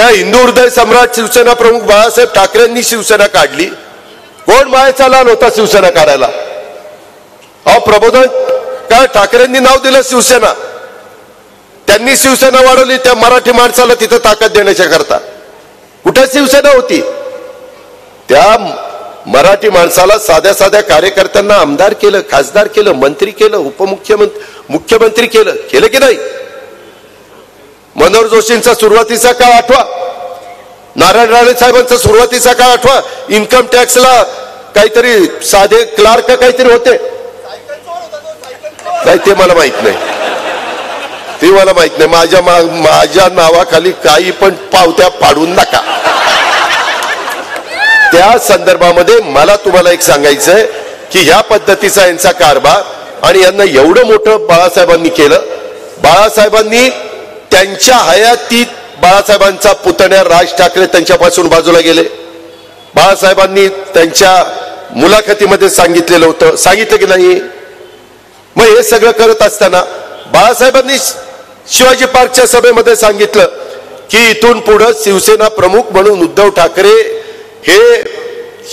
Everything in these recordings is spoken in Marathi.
त्या हिंदू हृदय सम्राट शिवसेना प्रमुख बाळासाहेब ठाकरेंनी शिवसेना काढली. कोण मायेचा लाल होता शिवसेना काढायला? प्रबोधन काय ठाकरेंनी नाव दिलं शिवसेना. त्यांनी शिवसेना वाढवली त्या मराठी माणसाला तिथं ताकद देण्याच्या करता. कुठे शिवसेना होती? त्या मराठी माणसाला साध्या साध्या कार्यकर्त्यांना आमदार केलं, खासदार केलं, मंत्री केलं, मुख्यमंत्री केलं की नाही? मनोहर जोशींचा सुरुवातीचा काळ आठवा, नारायण राणे साहेबांचा सुरुवातीचा काळ आठवा. इन्कम टॅक्सला काहीतरी साधे क्लार्क काहीतरी होते, नाही ते मला माहित नाही, ते मला माहित नाही. माझ्या नावाखाली काही पण पावत्या पाडून नका. त्या संदर्भामध्ये मला तुम्हाला एक सांगायचंय की ह्या पद्धतीचा यांचा कारभार आणि यांना एवढं मोठं बाळासाहेबांनी केलं. बाळासाहेबांनी त्यांच्या हयातीत बाळासाहेबांचा पुतण्या राज ठाकरे त्यांच्यापासून बाजूला गेले. बाळासाहेबांनी त्यांच्या मुलाखतीमध्ये सांगितलेलं होतं, सांगितलं की नाही? मग हे सगळं करत असताना बाळासाहेबांनी शिवाजी पार्कच्या सभेमध्ये सांगितलं की इथून पुढे शिवसेना प्रमुख म्हणून उद्धव ठाकरे हे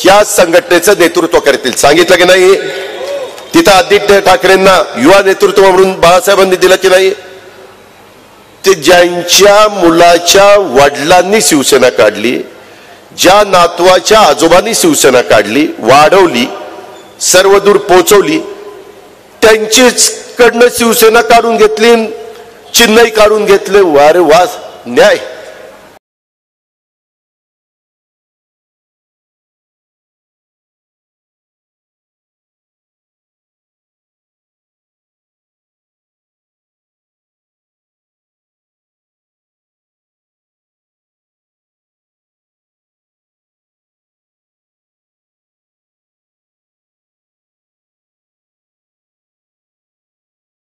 या संघटनेचं नेतृत्व करतील. सांगितलं की नाही? तिथं आदित्य ठाकरेंना युवा नेतृत्व म्हणून बाळासाहेबांनी दिलं की नाही? ते ज्यांच्या मुलाच्या वडिलांनी शिवसेना काढली, ज्या नातवाच्या आजोबांनी शिवसेना काढली, वाढवली, सर्वदूर पोहोचवली, त्यांचीच कडनं शिवसेना काढून घेतली, चिन्हही काढून घेतले. वारे वास न्याय.